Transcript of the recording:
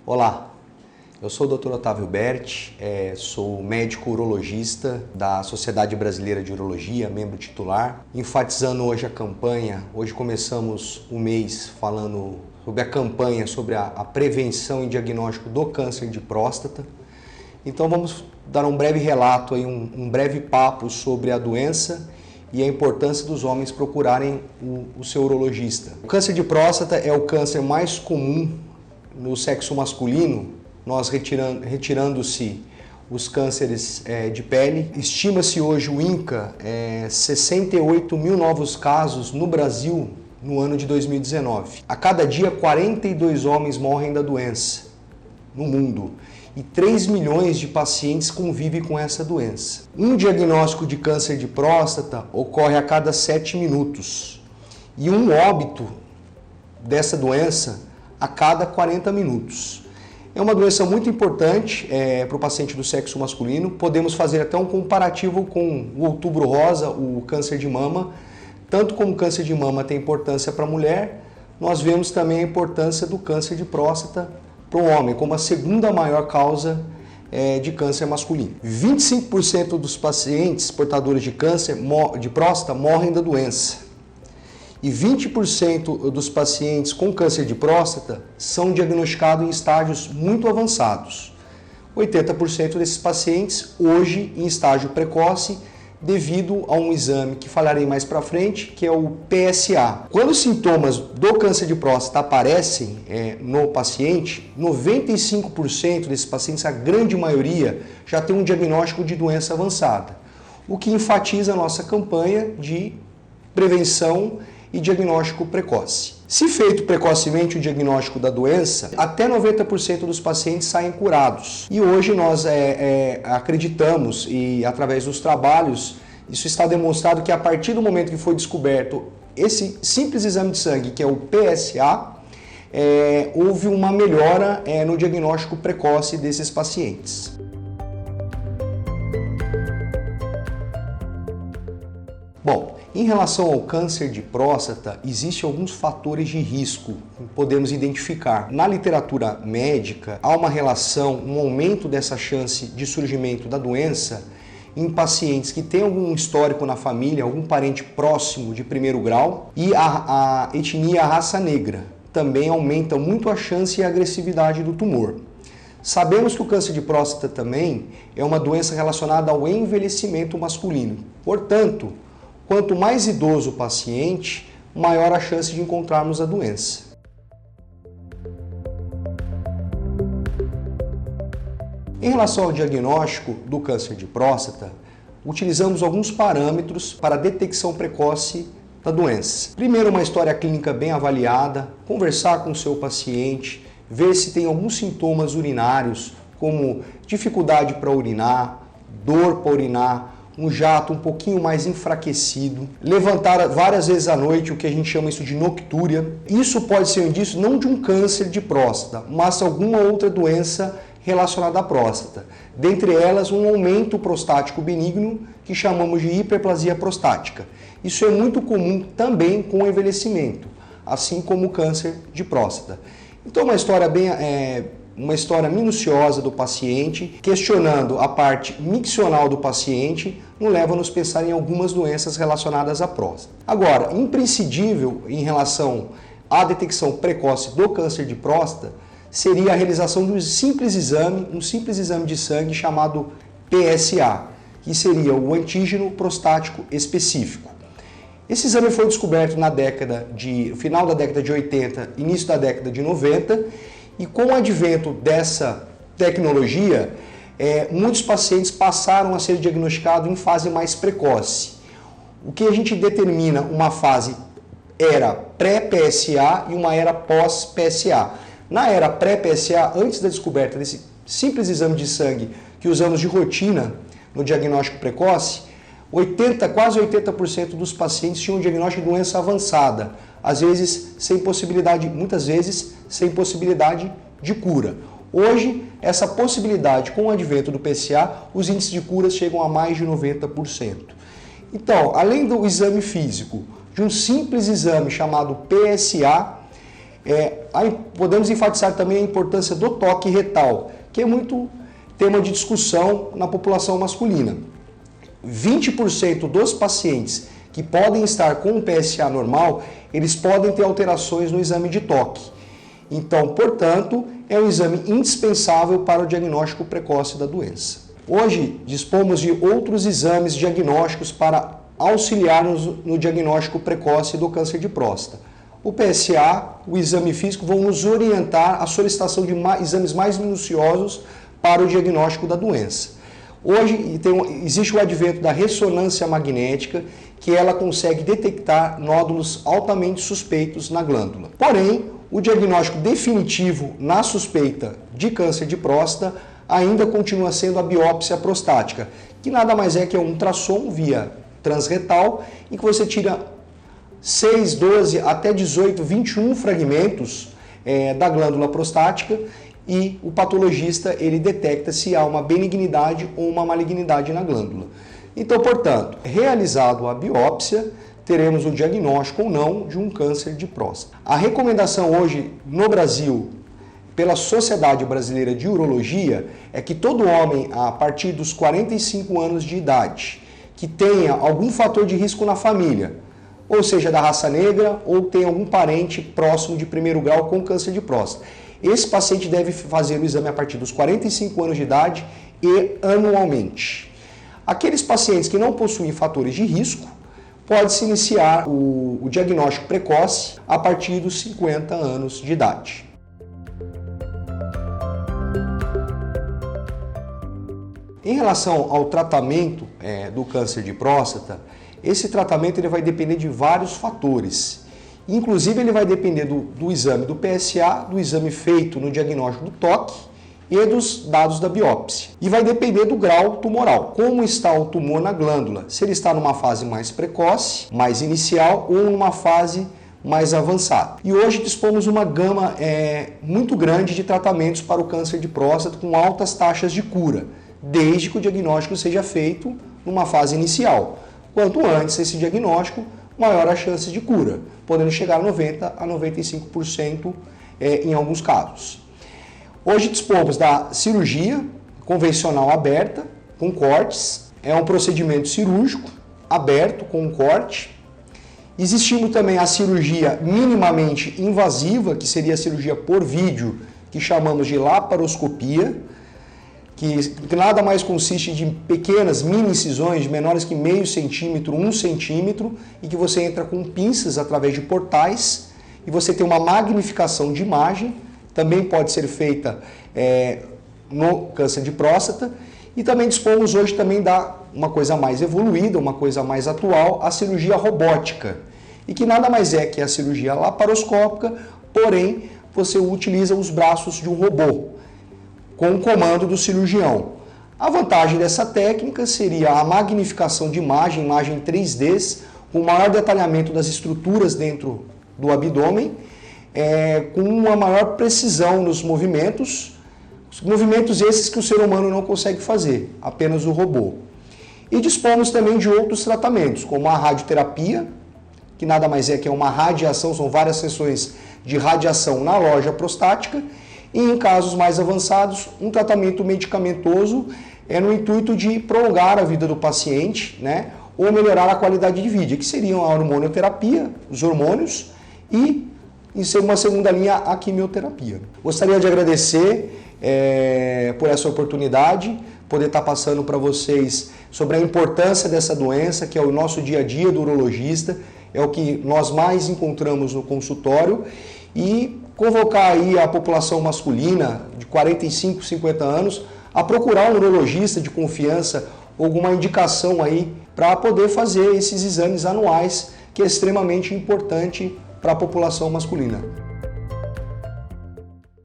Olá, eu sou o Dr. Otávio Berti, sou médico urologista da Sociedade Brasileira de Urologia, membro titular. Enfatizando hoje a campanha, hoje começamos o mês falando sobre a campanha sobre a prevenção e diagnóstico do câncer de próstata. Então vamos dar um breve relato, um breve papo sobre a doença e a importância dos homens procurarem o seu urologista. O câncer de próstata é o câncer mais comum no sexo masculino, nós retirando-se os cânceres de pele. Estima-se hoje o INCA 68 mil novos casos no Brasil no ano de 2019. A cada dia 42 homens morrem da doença no mundo e 3 milhões de pacientes convivem com essa doença. Um diagnóstico de câncer de próstata ocorre a cada 7 minutos e um óbito dessa doença a cada 40 minutos. É uma doença muito importante para o paciente do sexo masculino. Podemos fazer até um comparativo com o outubro rosa, o câncer de mama. Tanto como o câncer de mama tem importância para a mulher, nós vemos também a importância do câncer de próstata para o homem, como a segunda maior causa de câncer masculino. 25% dos pacientes portadores de câncer de próstata morrem da doença. E 20% dos pacientes com câncer de próstata são diagnosticados em estágios muito avançados. 80% desses pacientes hoje em estágio precoce, devido a um exame que falarei mais para frente, que é o PSA. Quando os sintomas do câncer de próstata aparecem no paciente, 95% desses pacientes, a grande maioria, já tem um diagnóstico de doença avançada, o que enfatiza a nossa campanha de prevenção e diagnóstico precoce. Se feito precocemente o diagnóstico da doença, até 90% dos pacientes saem curados. E hoje nós acreditamos, e através dos trabalhos, isso está demonstrado que a partir do momento que foi descoberto esse simples exame de sangue, que é o PSA, houve uma melhora no diagnóstico precoce desses pacientes. Bom, em relação ao câncer de próstata, existem alguns fatores de risco que podemos identificar. Na literatura médica, há uma relação, um aumento dessa chance de surgimento da doença em pacientes que têm algum histórico na família, algum parente próximo de primeiro grau, e a etnia, a raça negra, também aumenta muito a chance e a agressividade do tumor. Sabemos que o câncer de próstata também é uma doença relacionada ao envelhecimento masculino. Portanto, quanto mais idoso o paciente, maior a chance de encontrarmos a doença. Em relação ao diagnóstico do câncer de próstata, utilizamos alguns parâmetros para a detecção precoce da doença. Primeiro, uma história clínica bem avaliada, conversar com o seu paciente, ver se tem alguns sintomas urinários, como dificuldade para urinar, dor para urinar, um jato um pouquinho mais enfraquecido, levantar várias vezes à noite, o que a gente chama isso de noctúria. Isso pode ser um indício não de um câncer de próstata, mas alguma outra doença relacionada à próstata. Dentre elas, um aumento prostático benigno, que chamamos de hiperplasia prostática. Isso é muito comum também com o envelhecimento, assim como o câncer de próstata. Então, uma história minuciosa do paciente, questionando a parte miccional do paciente, nos leva a nos pensar em algumas doenças relacionadas à próstata. Agora, imprescindível em relação à detecção precoce do câncer de próstata, seria a realização de um simples exame de sangue chamado PSA, que seria o antígeno prostático específico. Esse exame foi descoberto na final da década de 80, início da década de 90, e com o advento dessa tecnologia, muitos pacientes passaram a ser diagnosticados em fase mais precoce. O que a gente determina uma fase era pré-PSA e uma era pós-PSA. Na era pré-PSA, antes da descoberta desse simples exame de sangue que usamos de rotina no diagnóstico precoce, quase 80% dos pacientes tinham um diagnóstico de doença avançada, muitas vezes sem possibilidade de cura. Hoje, essa possibilidade, com o advento do PSA, os índices de cura chegam a mais de 90%. Então, além do exame físico, de um simples exame chamado PSA, Podemos enfatizar também a importância do toque retal, que é muito tema de discussão na população masculina. 20% dos pacientes que podem estar com um PSA normal, eles podem ter alterações no exame de toque. Então, portanto, é um exame indispensável para o diagnóstico precoce da doença. Hoje, dispomos de outros exames diagnósticos para auxiliar-nos no diagnóstico precoce do câncer de próstata. O PSA, o exame físico, vão nos orientar à solicitação de exames mais minuciosos para o diagnóstico da doença. Hoje existe o advento da ressonância magnética, que ela consegue detectar nódulos altamente suspeitos na glândula. Porém, o diagnóstico definitivo na suspeita de câncer de próstata ainda continua sendo a biópsia prostática, que nada mais é que um ultrassom via transretal, em que você tira 6, 12 até 18, 21 fragmentos da glândula prostática e o patologista ele detecta se há uma benignidade ou uma malignidade na glândula. Então, portanto, realizado a biópsia, teremos o diagnóstico ou não de um câncer de próstata. A recomendação hoje no Brasil, pela Sociedade Brasileira de Urologia, é que todo homem a partir dos 45 anos de idade que tenha algum fator de risco na família, ou seja, da raça negra, ou tem algum parente próximo de primeiro grau com câncer de próstata. Esse paciente deve fazer o exame a partir dos 45 anos de idade e anualmente. Aqueles pacientes que não possuem fatores de risco, pode-se iniciar o diagnóstico precoce a partir dos 50 anos de idade. Em relação ao tratamento do câncer de próstata, esse tratamento ele vai depender de vários fatores. Inclusive, ele vai depender do exame do PSA, do exame feito no diagnóstico do toque e dos dados da biópsia. E vai depender do grau tumoral. Como está o tumor na glândula? Se ele está numa fase mais precoce, mais inicial ou numa fase mais avançada. E hoje dispomos uma gama muito grande de tratamentos para o câncer de próstata com altas taxas de cura, desde que o diagnóstico seja feito numa fase inicial. Quanto antes esse diagnóstico, maior a chance de cura, podendo chegar a 90% a 95% em alguns casos. Hoje dispomos da cirurgia convencional aberta, com cortes, é um procedimento cirúrgico aberto com um corte. Existindo também a cirurgia minimamente invasiva, que seria a cirurgia por vídeo, que chamamos de laparoscopia, que nada mais consiste de pequenas mini incisões menores que meio centímetro, 1 centímetro, e que você entra com pinças através de portais e você tem uma magnificação de imagem, também pode ser feita no câncer de próstata, e também dispomos hoje também da uma coisa mais evoluída, uma coisa mais atual, a cirurgia robótica, e que nada mais é que a cirurgia laparoscópica, porém você utiliza os braços de um robô, com o comando do cirurgião. A vantagem dessa técnica seria a magnificação de imagem 3D, com maior detalhamento das estruturas dentro do abdômen, com uma maior precisão nos movimentos esses que o ser humano não consegue fazer, apenas o robô. E dispomos também de outros tratamentos, como a radioterapia, que nada mais é que uma radiação, são várias sessões de radiação na loja prostática, e em casos mais avançados, um tratamento medicamentoso no intuito de prolongar a vida do paciente, né, ou melhorar a qualidade de vida, que seriam a hormonioterapia, os hormônios, e em uma segunda linha, a quimioterapia. Gostaria de agradecer por essa oportunidade, poder estar passando para vocês sobre a importância dessa doença, que é o nosso dia a dia do urologista, é o que nós mais encontramos no consultório, e convocar aí a população masculina de 45, 50 anos a procurar um urologista de confiança, alguma indicação aí para poder fazer esses exames anuais, que é extremamente importante para a população masculina.